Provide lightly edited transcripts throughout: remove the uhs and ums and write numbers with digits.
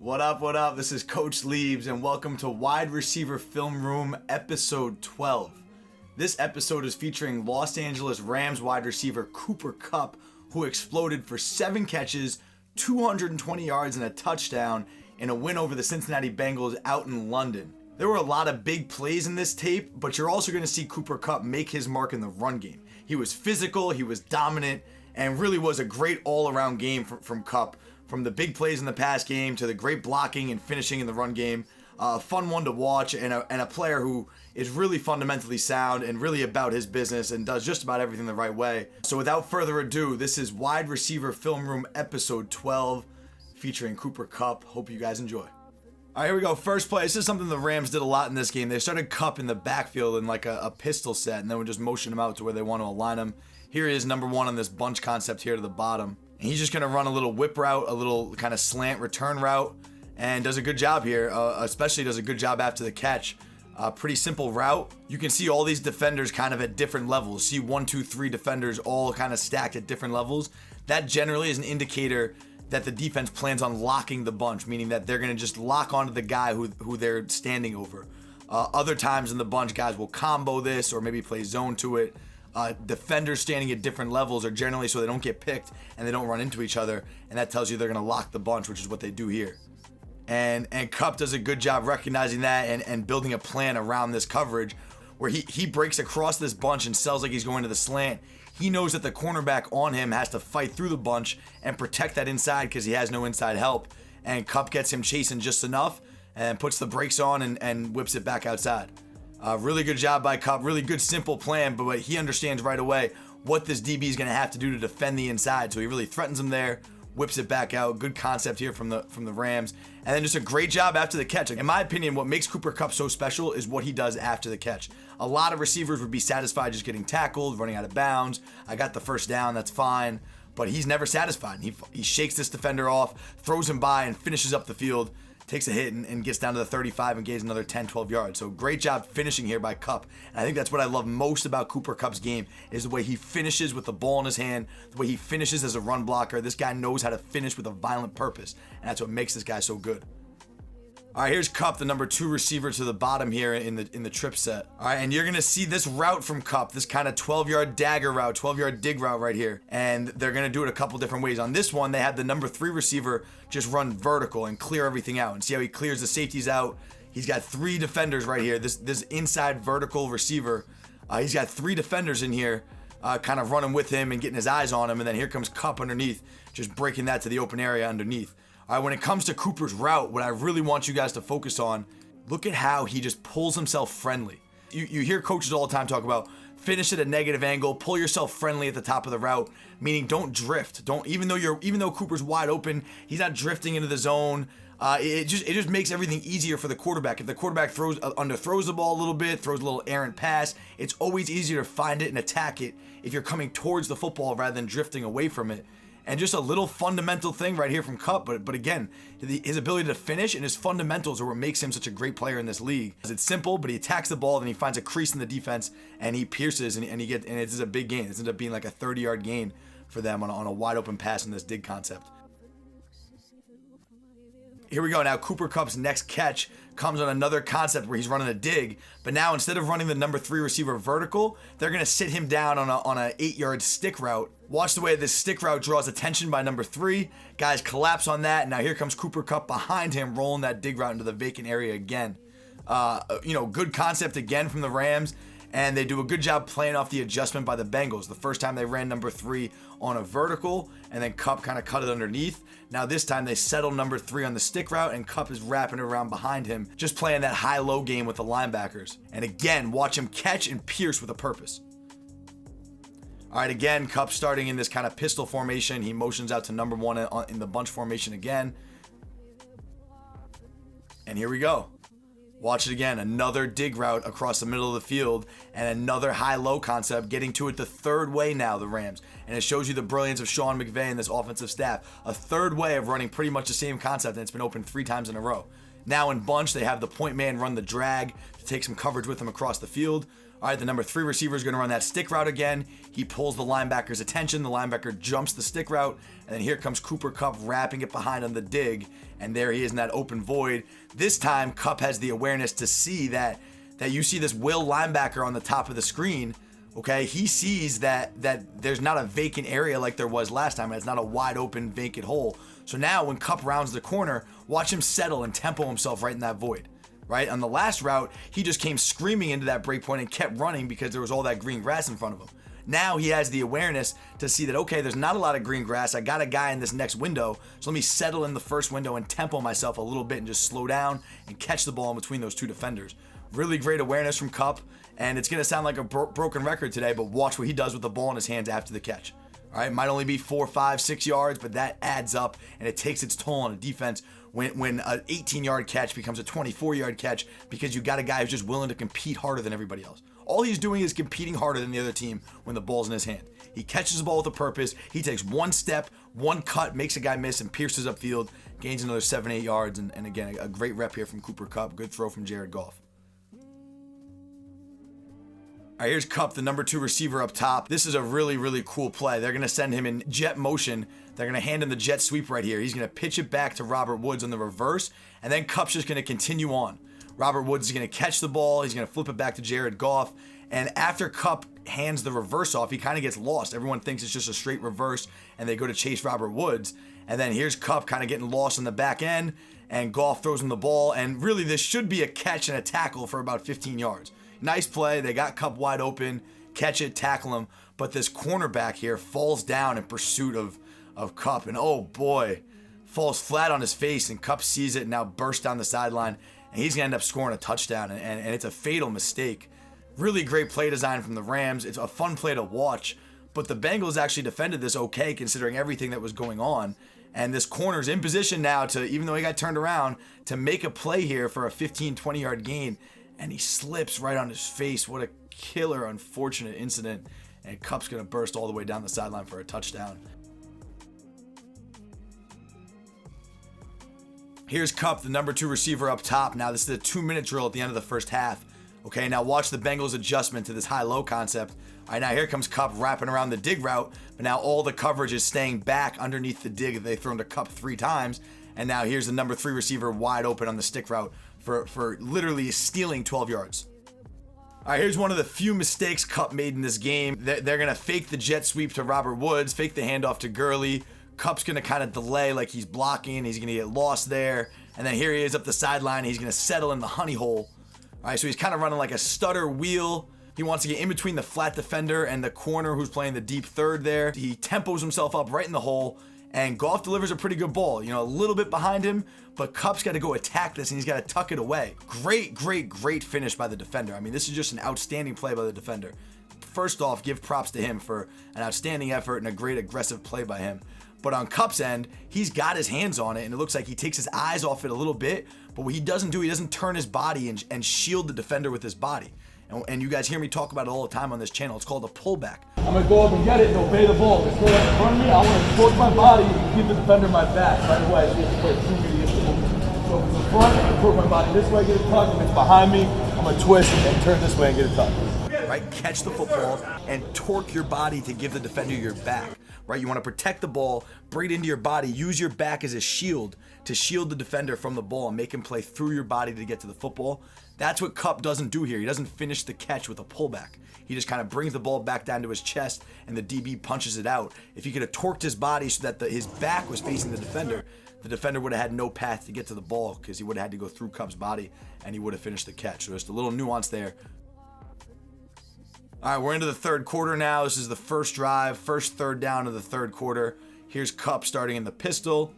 What up, what up? This is Coach Liebs, and welcome to Wide Receiver Film Room, Episode 12. This episode is featuring Los Angeles Rams wide receiver Cooper Kupp, who exploded for 7 catches, 220 yards, and a touchdown in a win over the Cincinnati Bengals out in London. There were a lot of big plays in this tape, but you're also going to see Cooper Kupp make his mark in the run game. He was physical, he was dominant, and really was a great all-around game from Kupp. From the big plays in the pass game to the great blocking and finishing in the run game. A fun one to watch, and a player who is really fundamentally sound and really about his business and does just about everything the right way. So without further ado, this is Wide Receiver Film Room Episode 12 featuring Cooper Kupp. Hope you guys enjoy. All right, here we go. First play. This is something the Rams did a lot in this game. They started Kupp in the backfield in like a pistol set, and then would just motion him out to where they want to align him. Here he is, number one on this bunch concept here to the bottom. And he's just going to run a little whip route, a little kind of slant return route, and does a good job here, especially does a good job after the catch. Pretty simple route. You can see all these defenders kind of at different levels. See 1, 2, 3 defenders all kind of stacked at different levels. That generally is an indicator that the defense plans on locking the bunch, meaning that they're going to just lock onto the guy who they're standing over. Other times in the bunch, guys will combo this or maybe play zone to it. Defenders standing at different levels are generally so they don't get picked and they don't run into each other, and that tells you they're going to lock the bunch, which is what they do here. And Kupp does a good job recognizing that and building a plan around this coverage where he breaks across this bunch and sells like he's going to the slant. He knows that the cornerback on him has to fight through the bunch and protect that inside because he has no inside help, and Kupp gets him chasing just enough and puts the brakes on and whips it back outside. Really good job by Kupp. Really good, simple plan, but he understands right away what this DB is going to have to do to defend the inside. So he really threatens him there, whips it back out. Good concept here from the Rams. And then just a great job after the catch. In my opinion, what makes Cooper Kupp so special is what he does after the catch. A lot of receivers would be satisfied just getting tackled, running out of bounds. I got the first down, that's fine. But he's never satisfied. He shakes this defender off, throws him by, and finishes up the field. Takes a hit and gets down to the 35 and gains another 10, 12 yards. So great job finishing here by Kupp. And I think that's what I love most about Cooper Kupp's game is the way he finishes with the ball in his hand, the way he finishes as a run blocker. This guy knows how to finish with a violent purpose, and that's what makes this guy so good. All right, here's Kupp, the number 2 receiver to the bottom here in the trip set. All right, and you're going to see this route from Kupp, this kind of 12-yard dagger route, 12-yard dig route right here. And they're going to do it a couple different ways. On this one, they had the number 3 receiver just run vertical and clear everything out. And see how he clears the safeties out? He's got 3 defenders right here. This inside vertical receiver, he's got 3 defenders in here kind of running with him and getting his eyes on him. And then here comes Kupp underneath, just breaking that to the open area underneath. All right, when it comes to Cooper's route, what I really want you guys to focus on, look at how he just pulls himself friendly. You hear coaches all the time talk about finish at a negative angle, pull yourself friendly at the top of the route, meaning don't drift. Even though Cooper's wide open, he's not drifting into the zone. It just makes everything easier for the quarterback. If the quarterback throws the ball a little bit, throws a little errant pass, it's always easier to find it and attack it if you're coming towards the football rather than drifting away from it. And just a little fundamental thing right here from Kupp, but again, his ability to finish and his fundamentals are what makes him such a great player in this league. It's simple, but he attacks the ball, then he finds a crease in the defense, and he pierces, and it's a big gain. It ends up being like a 30-yard gain for them on a wide open pass in this dig concept. Here we go. Now Cooper Kupp's next catch comes on another concept where he's running a dig, but now instead of running the number 3 receiver vertical, they're going to sit him down on a 8-yard stick route. Watch the way this stick route draws attention by number 3. Guys collapse on that. Now here comes Cooper Kupp behind him, rolling that dig route into the vacant area again. Good concept again from the Rams. And they do a good job playing off the adjustment by the Bengals. The first time they ran number 3 on a vertical, and then Kupp kind of cut it underneath. Now this time they settle number 3 on the stick route, and Kupp is wrapping it around behind him, just playing that high-low game with the linebackers. And again, watch him catch and pierce with a purpose. All right, again, Kupp starting in this kind of pistol formation. He motions out to number 1 in the bunch formation again. And here we go. Watch it again, another dig route across the middle of the field and another high-low concept, getting to it the 3rd way now, the Rams. And it shows you the brilliance of Sean McVay and this offensive staff. A 3rd way of running pretty much the same concept, and it's been open 3 times in a row. Now in bunch, they have the point man run the drag to take some coverage with him across the field. All right, the number 3 receiver is going to run that stick route again. He pulls the linebacker's attention. The linebacker jumps the stick route, and then here comes Cooper Kupp wrapping it behind on the dig, and there he is in that open void. This time, Kupp has the awareness to see that you see this Will linebacker on the top of the screen. Okay, he sees that there's not a vacant area like there was last time. It's not a wide open vacant hole. So now when Kupp rounds the corner, watch him settle and tempo himself right in that void. Right? On the last route, he just came screaming into that break point and kept running because there was all that green grass in front of him. Now he has the awareness to see that, okay, there's not a lot of green grass. I got a guy in this next window, so let me settle in the first window and tempo myself a little bit and just slow down and catch the ball in between those 2 defenders. Really great awareness from Kupp, and it's going to sound like a broken record today, but watch what he does with the ball in his hands after the catch. All right, might only be 4, 5, 6 yards, but that adds up, and it takes its toll on a defense when an 18-yard catch becomes a 24-yard catch because you got a guy who's just willing to compete harder than everybody else. All he's doing is competing harder than the other team when the ball's in his hand. He catches the ball with a purpose. He takes one step, one cut, makes a guy miss, and pierces upfield, gains another 7, 8 yards, and again, a great rep here from Cooper Kupp. Good throw from Jared Goff. All right, here's Kupp, the number 2 receiver up top. This is a really, really cool play. They're going to send him in jet motion. They're going to hand him the jet sweep right here. He's going to pitch it back to Robert Woods on the reverse, and then Kupp's just going to continue on. Robert Woods is going to catch the ball. He's going to flip it back to Jared Goff, and after Kupp hands the reverse off, he kind of gets lost. Everyone thinks it's just a straight reverse, and they go to chase Robert Woods, and then here's Kupp kind of getting lost on the back end, and Goff throws him the ball, and really this should be a catch and a tackle for about 15 yards. Nice play. They got Kupp wide open. Catch it, tackle him. But this cornerback here falls down in pursuit of Kupp. And oh boy, falls flat on his face. And Kupp sees it and now bursts down the sideline. And he's going to end up scoring a touchdown. And it's a fatal mistake. Really great play design from the Rams. It's a fun play to watch. But the Bengals actually defended this okay considering everything that was going on. And this corner's in position now to, even though he got turned around, to make a play here for a 15, 20-yard gain. And he slips right on his face. What a killer, unfortunate incident. And Kupp's going to burst all the way down the sideline for a touchdown. Here's Kupp, the number 2 receiver up top. Now, this is a 2-minute drill at the end of the first half. Okay, now watch the Bengals' adjustment to this high-low concept. All right, now here comes Kupp wrapping around the dig route. But now all the coverage is staying back underneath the dig that they've thrown to Kupp 3 times. And now here's the number 3 receiver wide open on the stick route for literally stealing 12 yards. All right, here's one of the few mistakes Kupp made in this game. They're going to fake the jet sweep to Robert Woods, fake the handoff to Gurley. Kupp's going to kind of delay like he's blocking. He's going to get lost there. And then here he is up the sideline. He's going to settle in the honey hole. All right, so he's kind of running like a stutter wheel. He wants to get in between the flat defender and the corner who's playing the deep third there. He tempos himself up right in the hole. And Goff delivers a pretty good ball, a little bit behind him, but Kupp's got to go attack this and he's got to tuck it away. Great finish by the defender. I mean, this is just an outstanding play by the defender. First off, give props to him for an outstanding effort and a great aggressive play by him. But on Kupp's end, he's got his hands on it and it looks like he takes his eyes off it a little bit, but what he doesn't do, he doesn't turn his body and shield the defender with his body. And you guys hear me talk about it all the time on this channel. It's called a pullback. I'm going to go up and get it and obey the ball. If it's right in front of me, I want to torque my body and give the defender my back right away. So it's quite true to get the ball. So if it's in front, I torque my body this way, get it tucked. If it's behind me, I'm going to twist and turn this way and get it tucked. Right? Catch the football and torque your body to give the defender your back. Right? You want to protect the ball, bring it into your body, use your back as a shield to shield the defender from the ball and make him play through your body to get to the football. That's what Kupp doesn't do here. He doesn't finish the catch with a pullback. He just kind of brings the ball back down to his chest and the DB punches it out. If he could have torqued his body so that his back was facing the defender would have had no path to get to the ball because he would have had to go through Kupp's body and he would have finished the catch. So just a little nuance there. All right, we're into the third quarter now. This is the first drive, first third down of the third quarter. Here's Kupp starting in the pistol,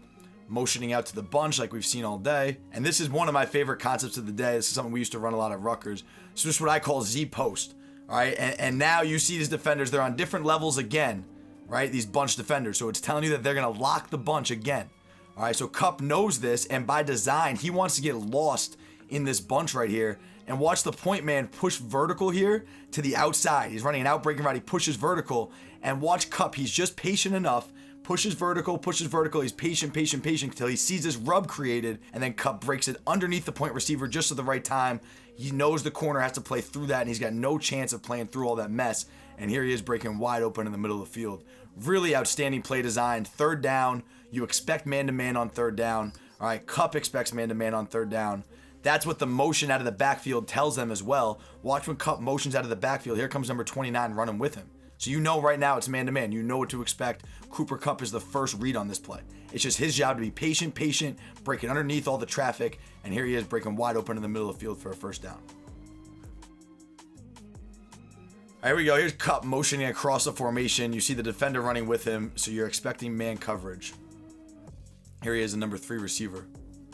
motioning out to the bunch like we've seen all day. And this is one of my favorite concepts of the day. This is something we used to run a lot at Rutgers. So this is what I call Z-post. All right, and now you see these defenders, they're on different levels again, right? These bunch defenders. So it's telling you that they're going to lock the bunch again. All right, so Kupp knows this, and by design, he wants to get lost in this bunch right here. And watch the point man push vertical here to the outside. He's running an out breaking route. He pushes vertical. And watch Kupp. He's just patient enough, pushes vertical. He's patient until he sees this rub created, and then Kupp breaks it underneath the point receiver just at the right time. He knows the corner has to play through that, and he's got no chance of playing through all that mess. And here he is breaking wide open in the middle of the field. Really outstanding play design. Third down. You expect man-to-man on third down. All right, Kupp expects man-to-man on third down. That's what the motion out of the backfield tells them as well. Watch when Kupp motions out of the backfield. Here comes number 29 running with him. So you know right now it's man-to-man. You know what to expect. Cooper Kupp is the first read on this play. It's just his job to be patient, breaking underneath all the traffic, and here he is breaking wide open in the middle of the field for a first down. Here we go. Here's Kupp motioning across the formation. You see the defender running with him, so you're expecting man coverage. Here he is, the number 3 receiver.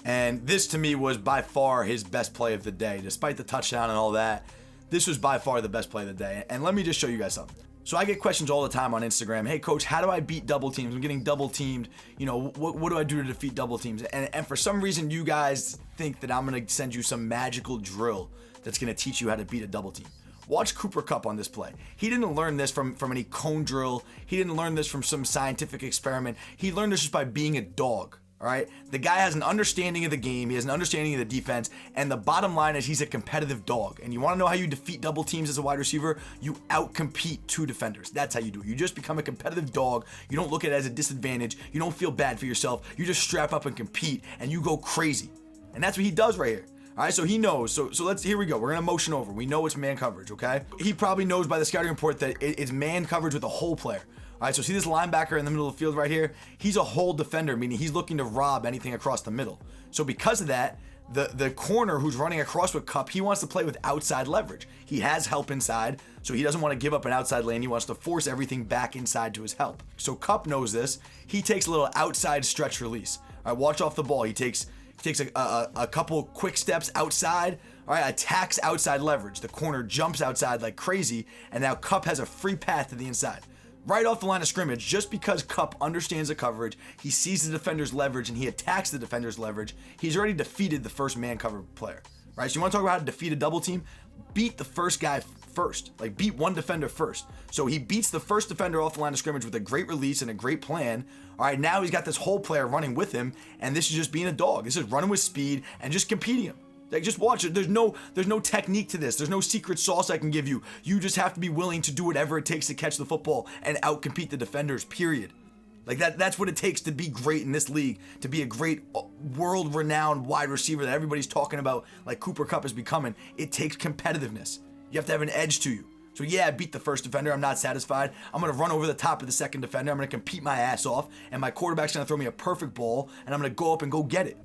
And this, to me, was by far his best play of the day. Despite the touchdown and all that, this was by far the best play of the day. And let me just show you guys something. So I get questions all the time on Instagram. Hey, coach, how do I beat double teams? I'm getting double teamed. You know, what do I do to defeat double teams? And for some reason, you guys think that I'm going to send you some magical drill that's going to teach you how to beat a double team. Watch Cooper Kupp on this play. He didn't learn this from any cone drill. He didn't learn this from some scientific experiment. He learned this just by being a dog. All right, the guy has an understanding of the game. He has an understanding of the defense, and the bottom line is he's a competitive dog. And you want to know how you defeat double teams as a wide receiver? You outcompete 2 defenders. That's how you do it. You just become a competitive dog. You don't look at it as a disadvantage. You don't feel bad for yourself. You just strap up and compete, and you go crazy. And that's what he does right here. All right, so he knows. So here we go. We're gonna motion over. We know it's man coverage. Okay. He probably knows by the scouting report that it's man coverage with a hole player. All right, so see this linebacker in the middle of the field right here? He's a hole defender, meaning he's looking to rob anything across the middle. So because of that, the corner who's running across with Kupp, he wants to play with outside leverage. He has help inside, so he doesn't want to give up an outside lane. He wants to force everything back inside to his help. So Kupp knows this. He takes a little outside stretch release. All right, watch off the ball. He takes a couple quick steps outside. All right, attacks outside leverage. The corner jumps outside like crazy, and now Kupp has a free path to the inside. Right off the line of scrimmage, just because Kupp understands the coverage, he sees the defender's leverage, and he attacks the defender's leverage, he's already defeated the first man cover player. Right? So you want to talk about how to defeat a double team? Beat the first guy first. Like, beat one defender first. So he beats the first defender off the line of scrimmage with a great release and a great plan. All right, now he's got this whole player running with him, and this is just being a dog. This is running with speed and just competing him. Like, just watch it. There's no technique to this. There's no secret sauce I can give you. You just have to be willing to do whatever it takes to catch the football and outcompete the defenders, period. Like, that's what it takes to be great in this league, to be a great world-renowned wide receiver that everybody's talking about, like Cooper Kupp is becoming. It takes competitiveness. You have to have an edge to you. So yeah, I beat the first defender. I'm not satisfied. I'm going to run over the top of the second defender. I'm going to compete my ass off, and my quarterback's going to throw me a perfect ball, and I'm going to go up and go get it.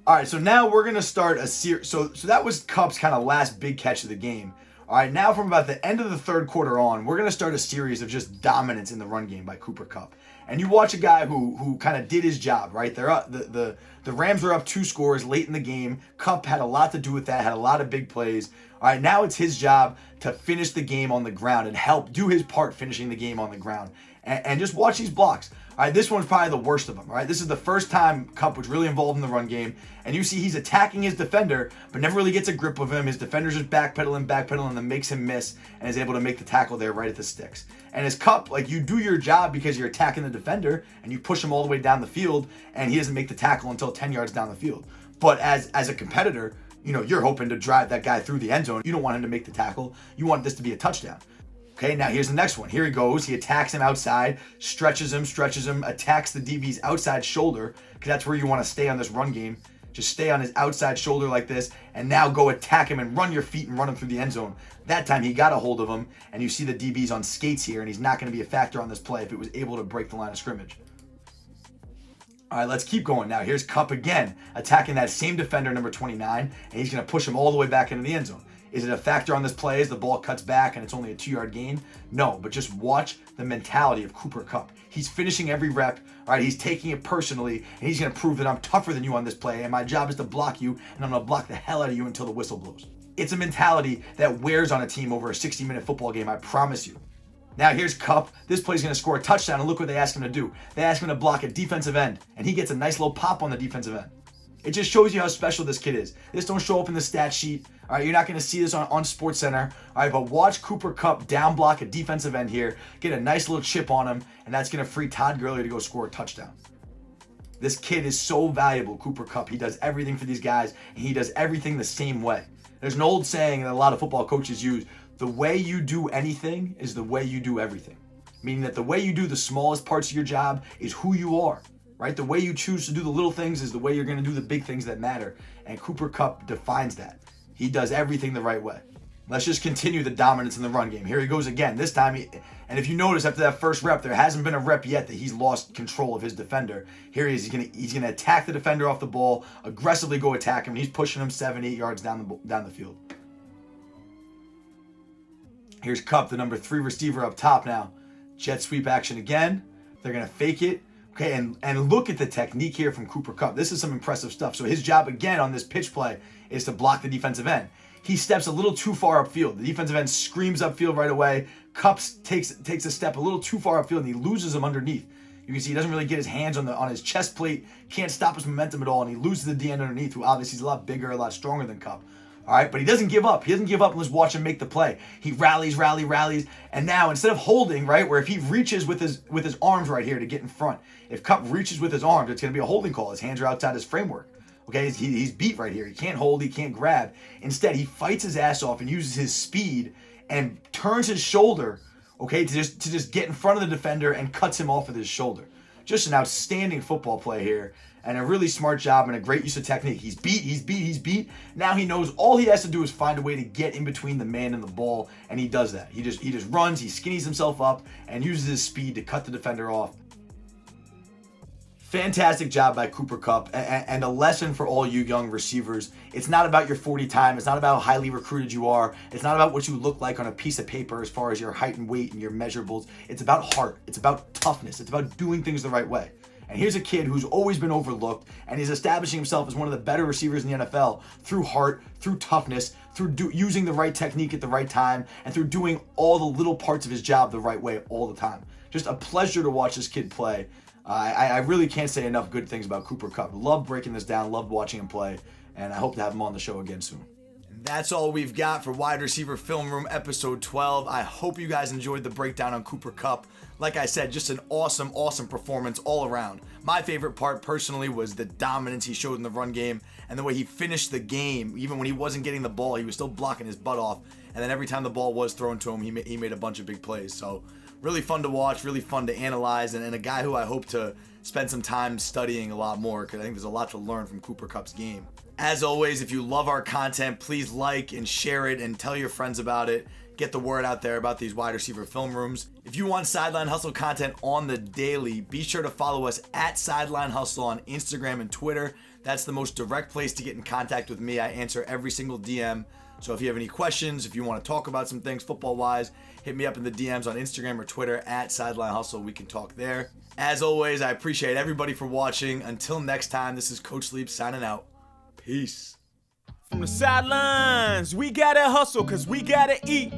All right, so now we're going to start a series. So that was Kupp's kind of last big catch of the game. All right, now from about the end of the third quarter on, we're going to start a series of just dominance in the run game by Cooper Kupp. And you watch a guy who kind of did his job, right? They're up, the Rams were up 2 scores late in the game. Kupp had a lot to do with that, had a lot of big plays. All right, now it's his job to finish the game on the ground and help do his part finishing the game on the ground. And just watch these blocks. All right, this one's probably the worst of them. All right, this is the first time Kupp was really involved in the run game, and you see he's attacking his defender, but never really gets a grip of him. His defender's just backpedaling, and then makes him miss, and is able to make the tackle there right at the sticks. And as Kupp, like, you do your job because you're attacking the defender, and you push him all the way down the field, and he doesn't make the tackle until 10 yards down the field. But as a competitor, you know, you're hoping to drive that guy through the end zone. You don't want him to make the tackle. You want this to be a touchdown. Okay, now here's the next one. Here he goes. He attacks him outside, stretches him, attacks the DB's outside shoulder, because that's where you want to stay on this run game. Just stay on his outside shoulder like this, and now go attack him and run your feet and run him through the end zone. That time he got a hold of him, and you see the DB's on skates here, and he's not going to be a factor on this play if it was able to break the line of scrimmage. All right, let's keep going. Now here's Kupp again, attacking that same defender, number 29, and he's going to push him all the way back into the end zone. Is it a factor on this play as the ball cuts back and it's only a 2-yard gain? No, but just watch the mentality of Cooper Kupp. He's finishing every rep. All right, he's taking it personally, and he's going to prove that I'm tougher than you on this play, and my job is to block you, and I'm going to block the hell out of you until the whistle blows. It's a mentality that wears on a team over a 60-minute football game, I promise you. Now here's Kupp. This play's going to score a touchdown, and look what they ask him to do. They ask him to block a defensive end, and he gets a nice little pop on the defensive end. It just shows you how special this kid is. This don't show up in the stat sheet. All right, you're not going to see this on SportsCenter. All right, but watch Cooper Kupp down block a defensive end here, get a nice little chip on him, and that's going to free Todd Gurley to go score a touchdown. This kid is so valuable, Cooper Kupp. He does everything for these guys, and he does everything the same way. There's an old saying that a lot of football coaches use: the way you do anything is the way you do everything. Meaning that the way you do the smallest parts of your job is who you are, right? The way you choose to do the little things is the way you're going to do the big things that matter. And Cooper Kupp defines that. He does everything the right way. Let's just continue the dominance in the run game. Here he goes again. This time, and if you notice, after that first rep, there hasn't been a rep yet that he's lost control of his defender. Here he is. He's gonna attack the defender off the ball, aggressively go attack him. And he's pushing him 7-8 yards down the field. Here's Kupp, the number 3 receiver up top now. Jet sweep action again. They're gonna fake it. Okay, and look at the technique here from Cooper Kupp. This is some impressive stuff. So his job again on this pitch play is to block the defensive end. He steps a little too far upfield. The defensive end screams upfield right away. Kupp takes a step a little too far upfield, and he loses him underneath. You can see he doesn't really get his hands on his chest plate, can't stop his momentum at all, and he loses the D end underneath, who obviously is a lot bigger, a lot stronger than Kupp. All right, but he doesn't give up. He doesn't give up and let's watch him make the play. He rallies, and now instead of holding, right, where if he reaches with his arms right here to get in front, if Kupp reaches with his arms, it's going to be a holding call. His hands are outside his framework. Okay, he's beat right here. He can't hold, he can't grab. Instead, he fights his ass off and uses his speed and turns his shoulder, okay, to just get in front of the defender and cuts him off with his shoulder. Just an outstanding football play here, and a really smart job and a great use of technique. He's beat. Now he knows all he has to do is find a way to get in between the man and the ball, and he does that. He just runs, he skinnies himself up, and uses his speed to cut the defender off. Fantastic job by Cooper Kupp, and a lesson for all you young receivers. It's not about your 40 time. It's not about how highly recruited you are. It's not about what you look like on a piece of paper as far as your height and weight and your measurables. It's about heart. It's about toughness. It's about doing things the right way. And here's a kid who's always been overlooked, and he's establishing himself as one of the better receivers in the NFL through heart, through toughness, through using the right technique at the right time, and through doing all the little parts of his job the right way all the time. Just a pleasure to watch this kid play. I really can't say enough good things about Cooper Kupp. Love breaking this down, loved watching him play, and I hope to have him on the show again soon. And that's all we've got for Wide Receiver Film Room episode 12. I hope you guys enjoyed the breakdown on Cooper Kupp. Like I said, just an awesome performance all around. My favorite part personally was the dominance he showed in the run game and the way he finished the game. Even when he wasn't getting the ball, he was still blocking his butt off. And then every time the ball was thrown to him, he made a bunch of big plays. So really fun to watch, really fun to analyze, and a guy who I hope to spend some time studying a lot more, because I think there's a lot to learn from Cooper Kupp's game. As always, if you love our content, please like and share it and tell your friends about it. Get the word out there about these wide receiver film rooms. If you want Sideline Hustle content on the daily, be sure to follow us at Sideline Hustle on Instagram and Twitter. That's the most direct place to get in contact with me. I answer every single DM. So if you have any questions, if you want to talk about some things football-wise, hit me up in the DMs on Instagram or Twitter at Sideline Hustle. We can talk there. As always, I appreciate everybody for watching. Until next time, this is Coach Lieb signing out. Peace. From the sidelines, we gotta hustle 'cause we gotta eat.